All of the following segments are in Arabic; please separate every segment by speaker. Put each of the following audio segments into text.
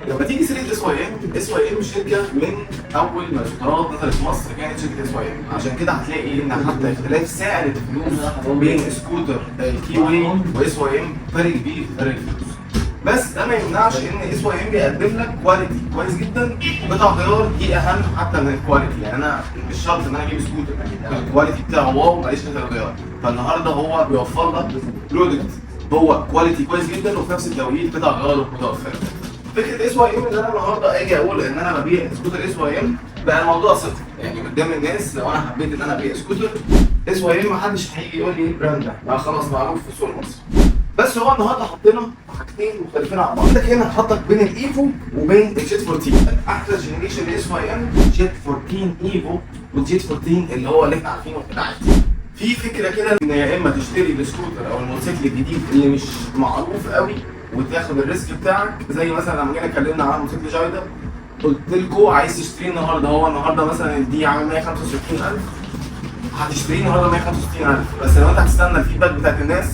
Speaker 1: لما تيجي سيره اس واي ام شركه من اول ما السكرات نزلت في مصر كانت شركه اس واي ام. عشان كده هتلاقي ان حتى اختلاف سعر الفلوس بين سكوتر الكي واي واس واي ام فرق كبير في فرق الفلوس. بس ده ما يمنعش ان اس واي ام بيقدم لك كواليتي كويس جدا، وقطع غيار دي اهم حتى من الكواليتي. يعني انا مش شرط ان انا اجيب سكوتر الكواليتي بتاعه واو ماليش قطع غيار، فالنهارده هو بيوفر لك برودكت هو كواليتي كويس جدا وفي نفس التوقيت قطع غيار متوفره. فكره اس واي ام ان انا النهارده اجي اقول ان انا ببيع سكوتر اس واي ام بقى الموضوع ثقه، يعني قدام الناس لو انا حبيت ان انا ابيع سكوتر اس واي ام محدش هيجي يقول لي ايه البراند ده، بقى خلاص معروف في السوق المصري. بس هو النهارده حطينا حاجتين مختلفين عن بعض. عندك هنا حطك بين الايفو وبين الجيت 14. احلى جنريشن لاس واي ام جيت 14 ايفو والجيت 14 اللي هو اللي احنا عارفينه بتاعتي. في فكره كده ان يا اما تشتري السكوتر او الموتوسيكل الجديد اللي مش معروف قوي وتاخد الريسك بتاعك، زي مثلا لما جينا اتكلمنا عن موتوسيكل جايدا قلت لكم عايز تشتريه النهارده، هو النهارده مثلا الدي عامل 165000 هتشتريه النهارده 165000. بس لو انت هتستنى الفيدباك بتاعت الناس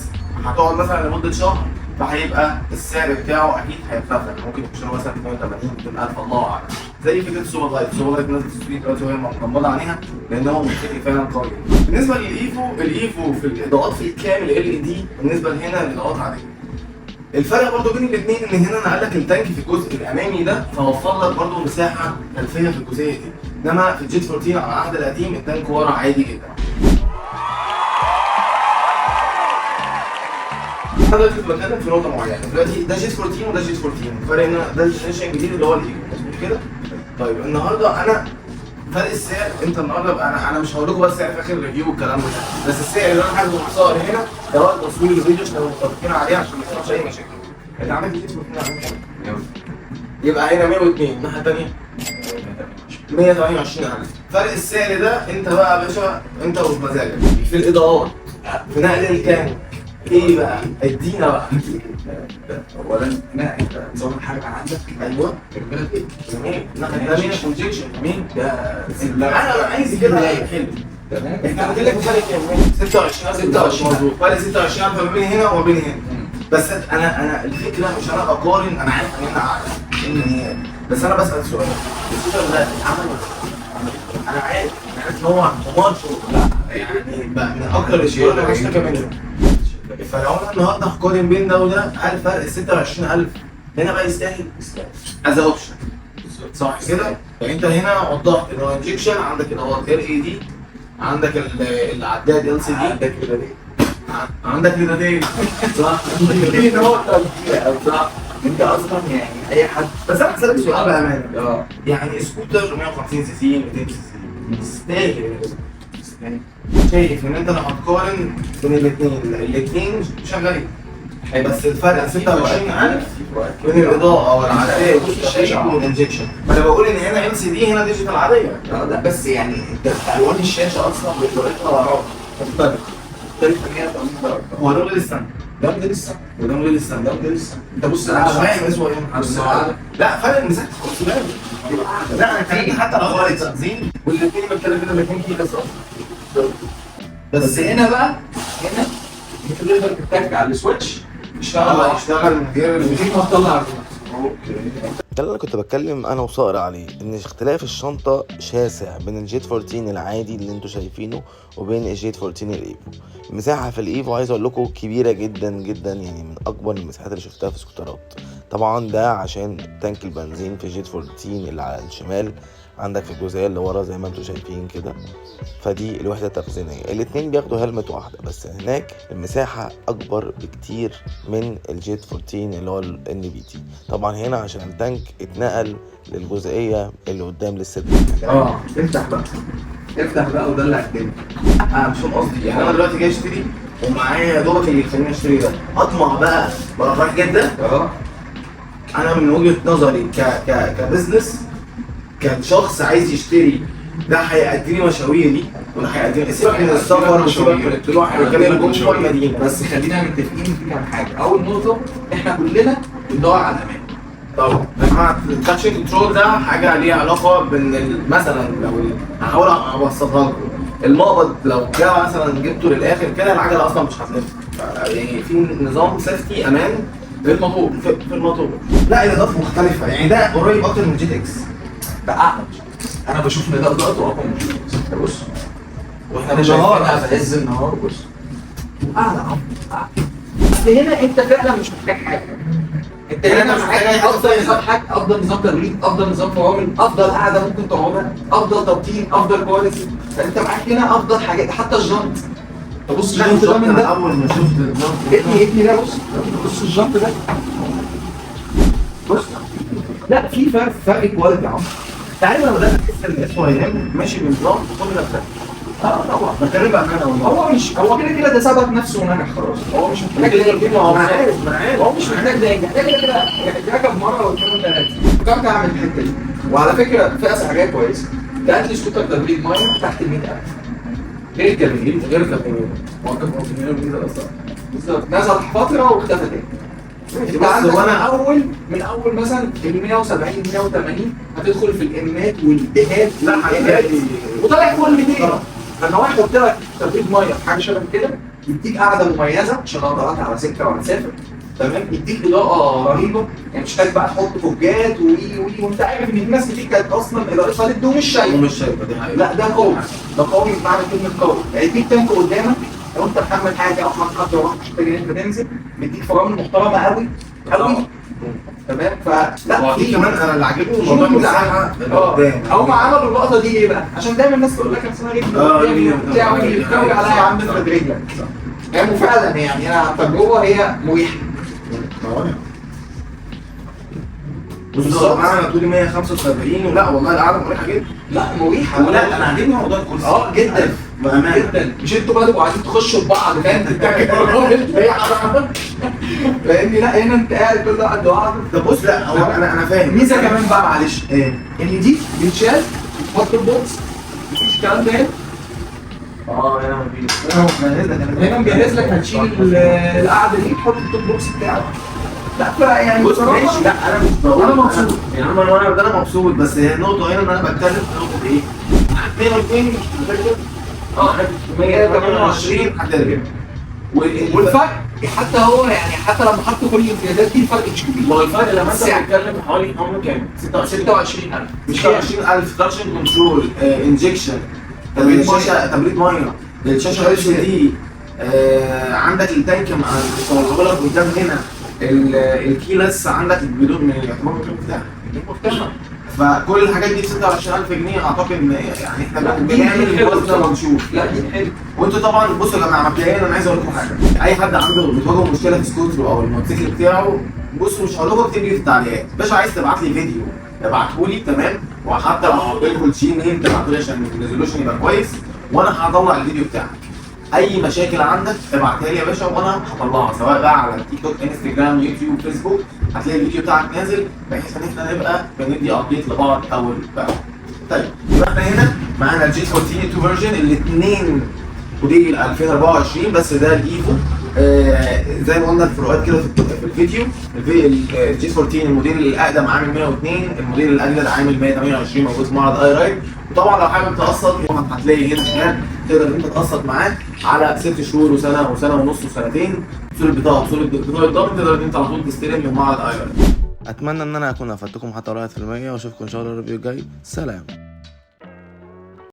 Speaker 1: هتقعد مثلا لمده شهر فهيبقى السعر بتاعه اكيد هيرتفع، ممكن يخش مثلا 82 200000 الله اعلم. زي فكره السوبر لايت، السوبر لايت الناس بتشتري دلوقتي وهي مغمضه عليها لان هو موتوسيكل فعلا قوي. بالنسبه الايفو في الاضاءات في الكامل LED، بالنسبه لهنا الاضاءات عاديه. الفرق برضو بين الاثنين ان هنا انا قال لك التانك في الجزء الامامي ده فوفر لك برضو مساحه خلفيه في الجزئيه دي، انما في الجيت 14 على العهد القديم التانك ورا عادي جدا. انا دلوقتي بتكلم في نقطه معينه، دلوقتي ده جيت 14 وده جيت 14، الفرق ان ده الجنريشن الجديد اللي هو الايفو، مظبوط كده؟ طيب النهارده انا فرق السعر، انت النهارده انا مش هقول لكم بس سعر في اخر الريفيو والكلام ده، بس السعر اللي انا حاسبه محصور هنا ده وقت تصوير الفيديو احنا متفقين عليه عشان ما يحصلش اي مشاكل. اللي عملت جيت 14 يبقى هنا 102، الناحيه الثانيه 128000. فرق السعر ده انت بقى يا باشا انت ومزاجك في الاضاءات، في نقل الكامل، ايه بقى؟ ادينا بقى.
Speaker 2: اولا هنا انت نظام الحركه عندك
Speaker 1: ايوه
Speaker 2: البلد ايه؟
Speaker 1: جميل. الناحيه الثانيه كونجكشن
Speaker 2: مين ده؟
Speaker 1: انا عايز كده حلو.
Speaker 2: تمام.
Speaker 1: احنا قلت لك فرق كام؟ 26 مظبوط، فرق 26000 ما بين هنا وما بين هنا. بس انا الفكره مش انا اقارن، انا عارف ان انا عارف امكانيات، بس انا بسال سؤال السكوتر ده اتعمل انا عارف ان هو ضمان شغل، لا يعني بقى من اكتر الاشياء اللي بشتكي منها. فلو انا النهارده هقارن بين ده وده، هل فرق 26000 هنا بقى يستاهل؟ از اوبشن صح كده؟ يعني انت هنا وضحت ان هو انجكشن، عندك اضاءات LED، عندك العداد LCD،
Speaker 2: عندك كده
Speaker 1: عندك ريداتين صح؟
Speaker 2: دي نقطة كبيرة أوي صح؟ أنت أصلا يعني أي حد
Speaker 1: بس انا هسألك سؤال بأمانة،
Speaker 2: اه
Speaker 1: يعني سكوتر 150 سي سي 200 سي سي يستاهل؟ يعني شايف ان انت لو هتقارن بين الاثنين شغالين، بس الفرق 26000 بين الاضاءه والعداد والشاشه والانجكشن. ما انا بقول ان هنا LCD هنا ديجيتال عاديه.
Speaker 2: لا بس يعني أنت ألوان الشاشة أصلا بطريقة مختلفة 180 درجة.
Speaker 1: هو ده موديل السنه،
Speaker 2: ده موديل السنة
Speaker 1: وده موديل السنه،
Speaker 2: ده موديل السنة.
Speaker 1: انت بص انا فاهم اسمه ايه؟ لا فرق مساحه الكرسي. لا انا كان حتى لو هو تنزيل والاثنين بتكلم كده الاثنين كيلو
Speaker 2: بس هنا بقى هنا أنت تقدر تتك على السويتش
Speaker 1: يشتغل من غير
Speaker 2: ما تطلع
Speaker 3: ده اللي انا كنت بتكلم انا وصائر عليه، ان اختلاف الشنطه شاسع بين الجيت 14 العادي اللي انتوا شايفينه وبين الجيت 14 الايفو. المساحه في الايفو عايز اقول لكم كبيره جدا جدا، يعني من اكبر المساحات اللي شفتها في سكوترات. طبعا ده عشان تانك البنزين في الجيت 14 اللي على الشمال عندك في الجزئيه اللي ورا زي ما انتوا شايفين كده، فدي الوحده التخزينيه. الاتنين بياخدوا هلمت واحده، بس هناك المساحه اكبر بكتير من الجيت 14 اللي هو NBT. طبعا هنا عشان التانك اتنقل للجزئيه اللي قدام للصدر.
Speaker 2: افتح بقى ودلع الدنيا.
Speaker 1: انا مش فاهم قصدي، يعني انا دلوقتي جاي اشتري ومعايا يا دوبك اللي يخليني اشتري ده، اطمع بقى رايح جده. انا من وجهه نظري كبزنس، كشخص عايز يشتري، ده هيأدي لي مشاويري وده هيأدي لي سيبك من السفر وسيبك من الطلوع، احنا بنتكلم جوه المدينه.
Speaker 2: بس خلينا متفقين في كام حاجه. اول نقطه احنا كلنا بندور على الامان.
Speaker 1: طبعا يا جماعه التراكشن كنترول ده حاجه ليها علاقه بان مثلا لو هحاول اوصلها لكم، المقبض لو جه مثلا جبته للاخر كده العجله اصلا مش هتلف، يعني في نظام سيفتي امان
Speaker 2: في الموتور.
Speaker 1: في الموتور. لا الاضافه مختلفه، يعني ده قريب اكتر من جيت اكس.
Speaker 2: ده اعلى. انا بشوف ان ده اضاءته اقوى من جيت اكس. بص واحنا
Speaker 1: النهار.
Speaker 2: شايفينها في عز النهار. بص اعلى اعلى. بس هنا انت فعلا مش محتاج حاجه. انت هنا
Speaker 1: مش
Speaker 2: محتاج
Speaker 1: محتاج أي حاجة
Speaker 2: افضل
Speaker 1: تانية.
Speaker 2: نظام حاجه، افضل نظام تبريد، افضل نظام فرامل، افضل قاعده ممكن تقعدها، افضل توطين، افضل كواليتي. فانت معاك هنا افضل حاجات، حتى الجنط. تبص الجنط ده من
Speaker 1: انا
Speaker 2: ده.
Speaker 1: اول ما شفت الجنط
Speaker 2: ابني ده بص الجنط ده. بص لا في فرق كواليتي يا عم.
Speaker 1: انت عارف انا بدات احس ان اس واي ام ماشي بنظام كل نفسها.
Speaker 2: طبعا
Speaker 1: بتكلم بقى انا والله.
Speaker 2: هو كده كده ده ثبت نفسه ونجح خلاص. هو مش محتاج ده يجيب.
Speaker 1: ما انا عارف
Speaker 2: هو مش محتاج ده ينجح. ده كده كده يركب مره واثنين وثلاثه. فكرت اعمل الحته دي. وعلى فكره فئه سعريه كويسه. ده هات لي سكوتر تبريد ميه تحت ال 100,000. غير الجميل غير الكابينين. هو كان كابينين اصلا. بالظبط نزل فتره واختفى تاني. انت عندك من اول مثلا ال 170 180 هتدخل في الامات والدهات.
Speaker 1: لا حقيقي.
Speaker 2: وطالع فوق ال 200. فانا هو يحط لك تبريد ميه في حاجه شبه كده، يديك قاعده مميزه عشان لو طلعت على سكه ولا مسافر. تمام. يديك اضاءه رهيبه، يعني مش محتاج بقى تحط فوجات وانت عارف ان الناس كتير كانت اصلا اضاءتها للدوم مش شايفه.
Speaker 1: ومش شايفه دي حقيقة.
Speaker 2: لا ده قوي. ده قوي بمعنى كلمه قوي. يعني يديك تانك قدامك لو انت محمل حاجه او حاطط خط وراك مش محتاج ان انت تنزل. مديك فرامل محترمه قوي قوي. تمام. فلا
Speaker 1: في كمان انا اللي عاجبني موضوع المساحه اللي قدام.
Speaker 2: هم عملوا اللقطه دي ليه بقى؟ عشان دايما الناس تقول لك انا رجلي بتاع ويجي يتكوي عليا يا عم افرد رجلك. يعني فعلا يعني انا عن تجربه هي مريحه.
Speaker 1: بالظبط. انا طولي 175 ولا والله القعده مريحه جدا.
Speaker 2: لا مريحه.
Speaker 1: لا انا عاجبني موضوع الكرسي.
Speaker 2: جدا
Speaker 1: بامانه
Speaker 2: جدا. مش انتوا بقى تبقوا قاعدين تخشوا ببعض فاهم؟ فاهمني؟ لا هنا انت قاعد كل واحد لوحده.
Speaker 1: طب بص لا هو انا فاهم.
Speaker 2: ميزه كمان بقى معلش
Speaker 1: ايه؟
Speaker 2: ان دي بتشال تحط البوكس. مفيش الكلام ده هنا.
Speaker 1: هنا مفيش.
Speaker 2: هنا مجهز لك هتشيل القعده دي تحط التوب بوكس بتاعك. لا يعني
Speaker 1: بص ماشي. لا انا مش بقول
Speaker 2: انا مبسوط.
Speaker 1: يعني انا مبسوط، بس هي النقطه هنا ان انا بتكلم في نقطه ايه؟ 22 مش متذكر. 128 هترجع.
Speaker 2: والفرق حتى هو يعني حتى لما حط كل الامتيازات دي الفرق مش كبير.
Speaker 1: ما هو الفرق لما انت
Speaker 2: السعر.
Speaker 1: بتتكلم حوالي عمره كام؟
Speaker 2: 26,000
Speaker 1: مش 26000 تراكشن كنترول انجكشن تبريد ميه الشاشه اتش دي. عندك التانك مصوره لك قدام هنا الكيلس عندك بدون من الاعتبار بتاعك. فكل الحاجات دي ب 26,000 جنيه اعتقد ان يعني احنا بنعمل وزن ونشوف.
Speaker 2: لا دي حلو.
Speaker 1: وانتوا طبعا بصوا يا جماعه مبدئيا انا عايز اقول لكم حاجه. اي حد عنده بتواجهه مشكله في سكوتر او الموتوسيكل بتاعه، بصوا مش هقول لكم اكتب لي في التعليقات. باشا عايز تبعت لي فيديو ابعته لي تمام، وحتى لو هحط لكم الشين نيم تبعته لي عشان الريزولوشن يبقى كويس، وانا هطلع الفيديو بتاعك. اي مشاكل عندك ابعتها لي يا باشا وانا هطلعها، سواء بقى على تيك توك انستجرام يوتيوب فيسبوك. هتلاقي الفيديو بتاعك نازل بحيث ان احنا نبقى بندي ابديت لبعض اول باول. طيب يبقى احنا هنا معانا الجي 14 2 فيرجن الاثنين موديل 2024، بس ده الايفو. زي ما قلنا الفروقات كده في الفيديو. الجي 14 الموديل الاقدم عامل 102، الموديل الاجدد عامل 128 موجود في معرض اي رايد. وطبعا لو حابب تقسط هتلاقي هنا شمال تقدر انت تقسط معاه على 6 شهور وسنه وسنه ونص وسنتين. صوره بطاقه الضمان تقدر انت على طول تستلم من معرض اي رايد.
Speaker 3: اتمنى ان انا اكون افدتكم حتى لو 1% واشوفكم ان شاء الله الريفيو الجاي. سلام.